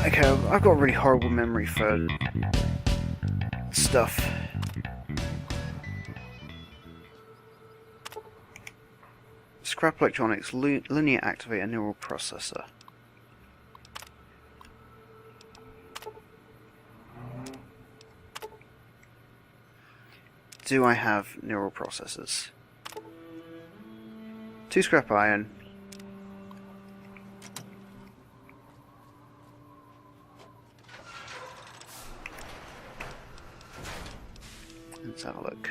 Okay, I've got a really horrible memory for stuff. Scrap electronics, linear activator, neural processor. Do I have neural processors? 2 scrap iron. Let's have a look.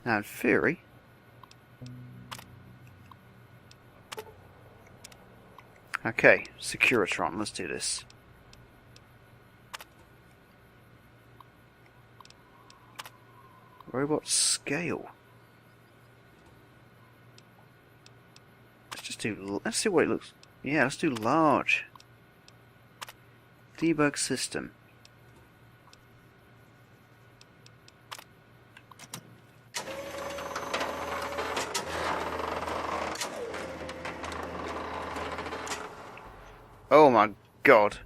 Now, in theory, okay, Securitron, let's do this. Robot scale. Let's see what it looks. Yeah, let's do large. Debug system. Oh my god.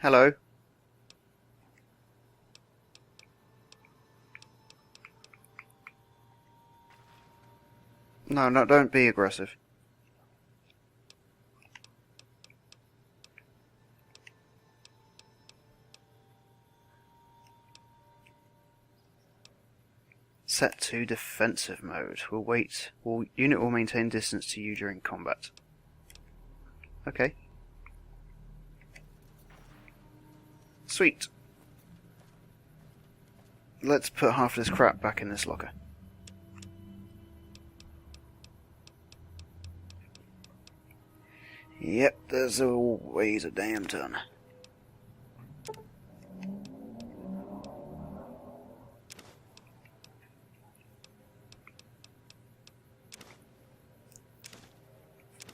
Hello. No, no, don't be aggressive. Set to defensive mode. We'll wait. Unit will maintain distance to you during combat. Okay. Sweet. Let's put half of this crap back in this locker. Yep, there's always a damn ton.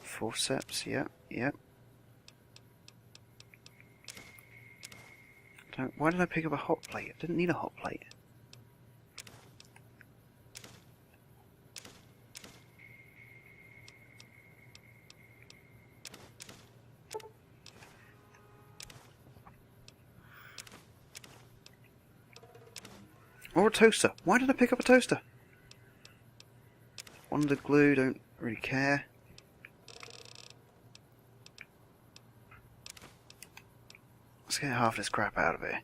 Forceps, yep, yep. Why did I pick up a hot plate? I didn't need a hot plate. Or a toaster. Why did I pick up a toaster? One of the glue, don't really care. Let's get half this crap out of here.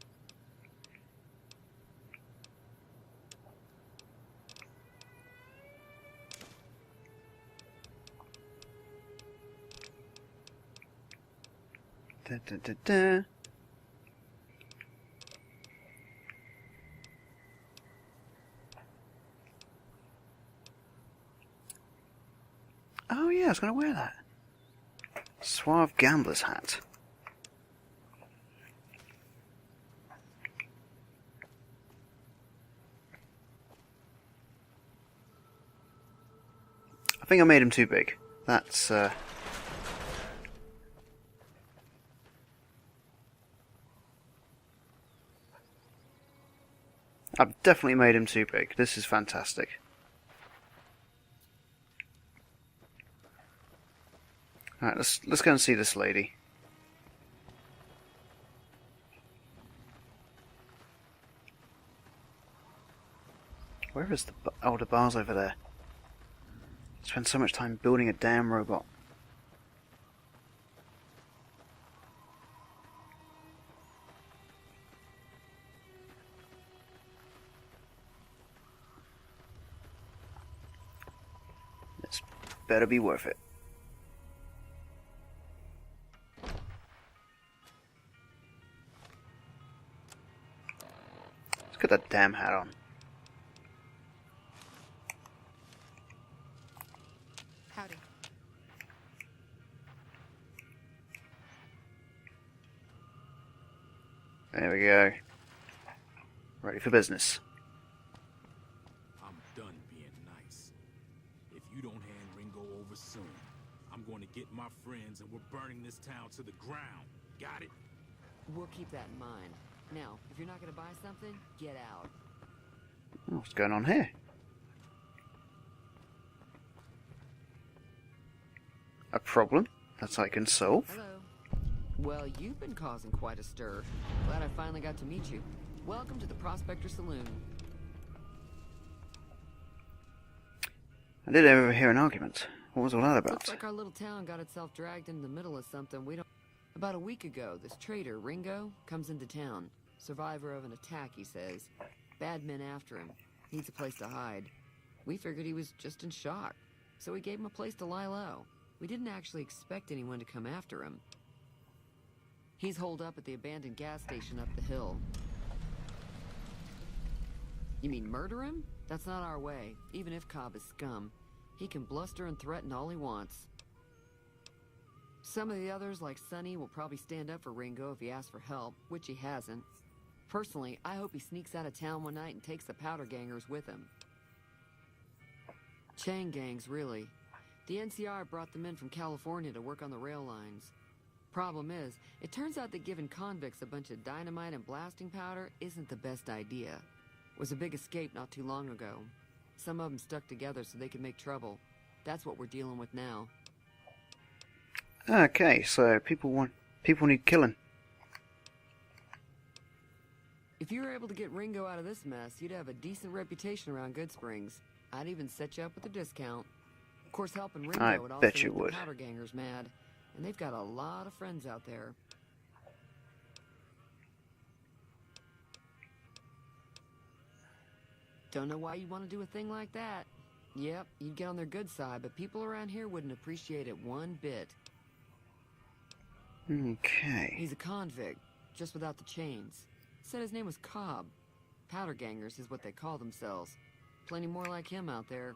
Da, da, da, da. Oh yeah, I was going to wear that. Suave gambler's hat. I think I made him too big. That's, I've definitely made him too big. This is fantastic. Alright, let's go and see this lady. Where is the... Oh, the bar's over there. Spend so much time building a damn robot. This better be worth it. Let's get that damn hat on. Howdy. There we go. Ready for business. I'm done being nice. If you don't hand Ringo over soon, I'm going to get my friends and we're burning this town to the ground. Got it? We'll keep that in mind. Now, if you're not gonna buy something, get out. Oh, what's going on here? A problem that I can solve? Hello. Well, you've been causing quite a stir. Glad I finally got to meet you. Welcome to the Prospector Saloon. I did overhear an argument. What was all that about? Looks like our little town got itself dragged into the middle of something we don't... About a week ago, this trader, Ringo, comes into town. Survivor of an attack, he says. Bad men after him. Needs a place to hide. We figured he was just in shock, so we gave him a place to lie low. We didn't actually expect anyone to come after him. He's holed up at the abandoned gas station up the hill. You mean murder him? That's not our way, even if Cobb is scum. He can bluster and threaten all he wants. Some of the others, like Sonny, will probably stand up for Ringo if he asks for help, which he hasn't. Personally, I hope he sneaks out of town one night and takes the powder gangers with him. Chain gangs, really. The NCR brought them in from California to work on the rail lines. Problem is, it turns out that giving convicts a bunch of dynamite and blasting powder isn't the best idea. It was a big escape not too long ago. Some of them stuck together so they could make trouble. That's what we're dealing with now. Okay, so people need killing. If you were able to get Ringo out of this mess, you'd have a decent reputation around Good Springs. I'd even set you up with a discount. Of course, helping Ringo I would also bet you make would. the powder gangers mad. And they've got a lot of friends out there. Don't know why you want to do a thing like that. Yep, you'd get on their good side, but people around here wouldn't appreciate it one bit. Okay. He's a convict, just without the chains. Said his name was Cobb. Powder gangers is what they call themselves. Plenty more like him out there.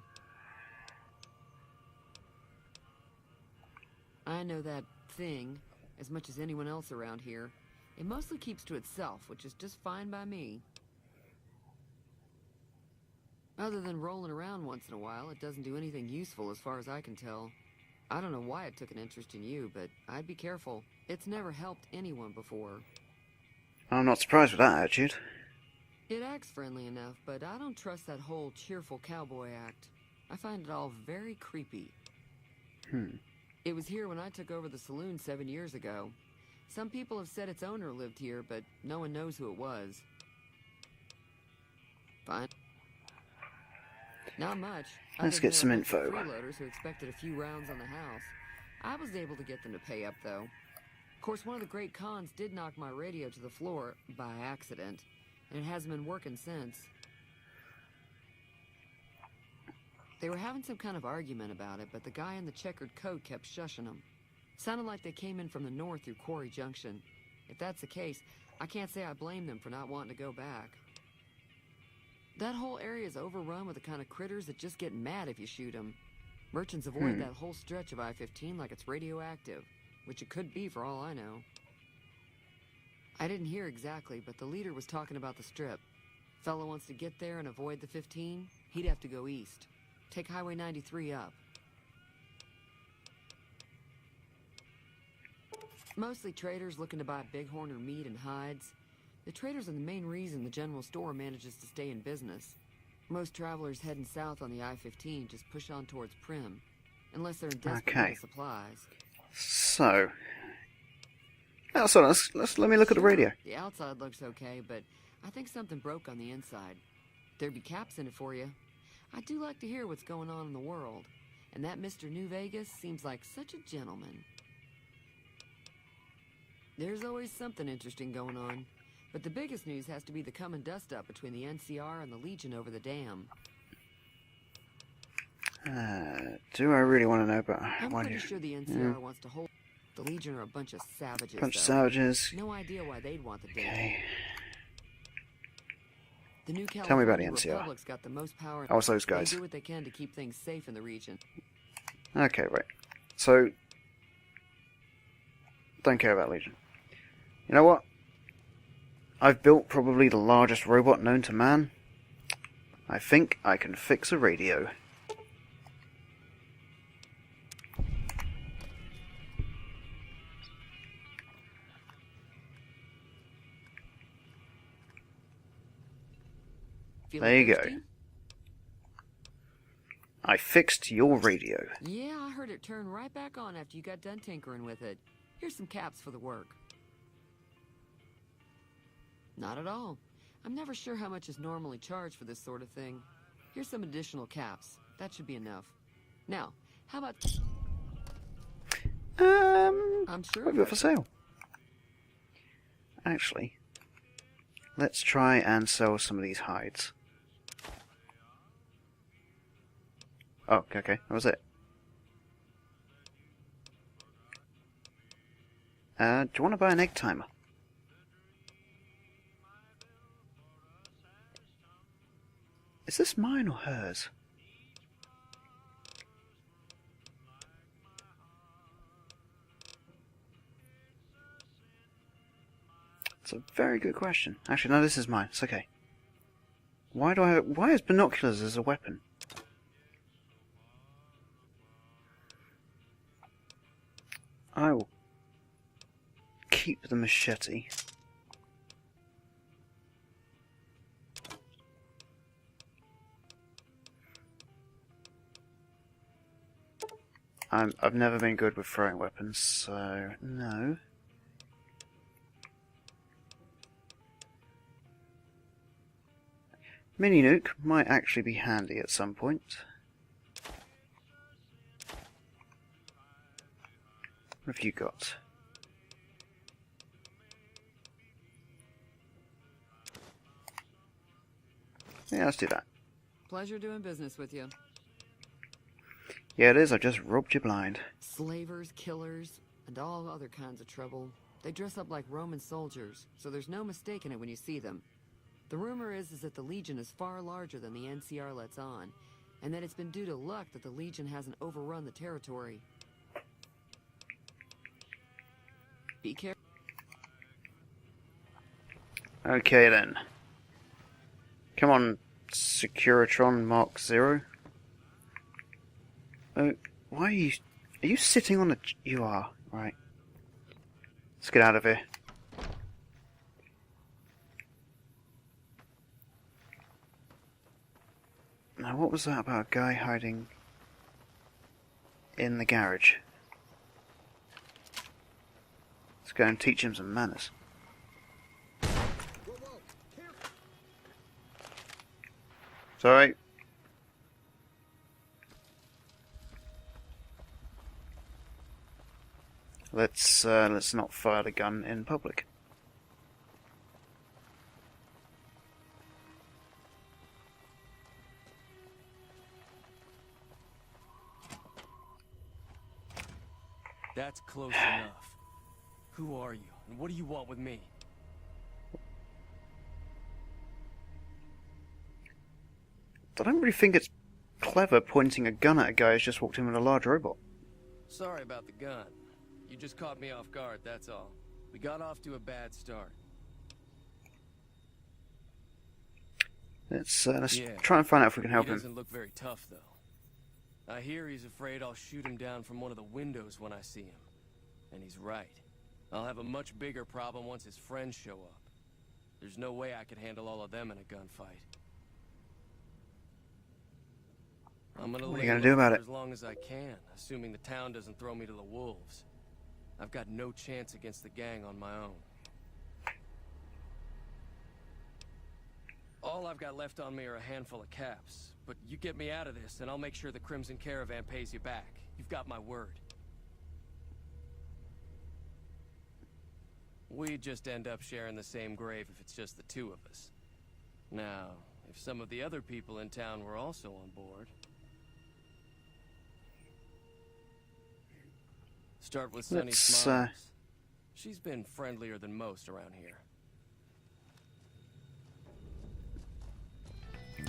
I know that thing as much as anyone else around here. It mostly keeps to itself, which is just fine by me. Other than rolling around once in a while, it doesn't do anything useful as far as I can tell. I don't know why it took an interest in you, but I'd be careful. It's never helped anyone before. I'm not surprised with that attitude. It acts friendly enough, but I don't trust that whole cheerful cowboy act. I find it all very creepy. It was here when I took over the saloon 7 years ago. Some people have said its owner lived here, but no one knows who it was. Fine. Not much. Let's get some info. Freeloaders who expected a few rounds on the house. I was able to get them to pay up, though. Of course, one of the great cons did knock my radio to the floor by accident, and it hasn't been working since. They were having some kind of argument about it, but the guy in the checkered coat kept shushing them. Sounded like they came in from the north through Quarry Junction. If that's the case, I can't say I blame them for not wanting to go back. That whole area is overrun with the kind of critters that just get mad if you shoot them. Merchants avoid that whole stretch of I-15 like it's radioactive, which it could be for all I know. I didn't hear exactly, but the leader was talking about the strip. Fellow wants to get there and avoid the 15, he'd have to go east. Take Highway 93 up. Mostly traders looking to buy bighorn or meat and hides. The traders are the main reason the general store manages to stay in business. Most travelers heading south on the I-15 just push on towards Prim, unless they're in desperate need of supplies. So, let me look at the radio. The outside looks okay, but I think something broke on the inside. There'd be caps in it for you. I do like to hear what's going on in the world, and that Mr. New Vegas seems like such a gentleman. There's always something interesting going on, but the biggest news has to be the coming dust-up between the NCR and the Legion over the dam. Do I really want to know about... I'm pretty sure the NCR wants to hold... The Legion are a bunch of savages, Bunch of savages. No idea why they'd want the dam. Okay. The new Tell me about the California NCR. Republic's got the most power. Oh, it's those guys. They do what they can to keep things safe in the region. Okay, right. So, don't care about Legion. You know what? I've built probably the largest robot known to man. I think I can fix a radio. Feeling There you thirsty? go. I fixed your radio. Yeah, I heard it turn right back on after you got done tinkering with it. Here's some caps for the work. Not at all. I'm never sure how much is normally charged for this sort of thing. Here's some additional caps. That should be enough. Now, how about... I'm sure Might be up for sale. Actually, let's try and sell some of these hides. Oh, okay, that was it. Do you want to buy an egg timer? Is this mine or hers? It's a very good question. Actually, no, this is mine. It's okay. Why is binoculars as a weapon? I will keep the machete. I've never been good with throwing weapons, so no. Mini nuke might actually be handy at some point. What have you got? Yeah, let's do that. Pleasure doing business with you. Yeah, it is. I just robbed you blind. Slavers, killers, and all other kinds of trouble. They dress up like Roman soldiers, so there's no mistaking it when you see them. The rumor is that the Legion is far larger than the NCR lets on, and that it's been due to luck that the Legion hasn't overrun the territory. Be careful. Okay then. Come on, Securitron Mark 0. Oh, why are you sitting on the... You are, right. Let's get out of here. Now, what was that about a guy hiding in the garage? Let's go and teach him some manners. Sorry. Let's not fire the gun in public. That's close enough. Who are you, and what do you want with me? I don't really think it's clever pointing a gun at a guy who's just walked in with a large robot. Sorry about the gun. You just caught me off guard, that's all. We got off to a bad start. Let's Yeah, try and find out if we can help he him. doesn't look very tough, though. I hear he's afraid I'll shoot him down from one of the windows when I see him. And he's right. I'll have a much bigger problem once his friends show up. There's no way I could handle all of them in a gunfight. I'm gonna What are lay you gonna low do about for it? as long as I can, assuming the town doesn't throw me to the wolves. I've got no chance against the gang on my own. All I've got left on me are a handful of caps, but you get me out of this and I'll make sure the Crimson Caravan pays you back. You've got my word. We just end up sharing the same grave if it's just the two of us. Now, if some of the other people in town were also on board... Start with Sunny Let's, Smiles. She's been friendlier than most around here.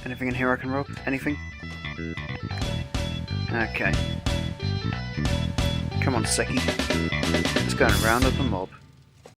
Anything in here I can rob? Anything? Okay. Come on, Seccy. Let's go and round up a mob.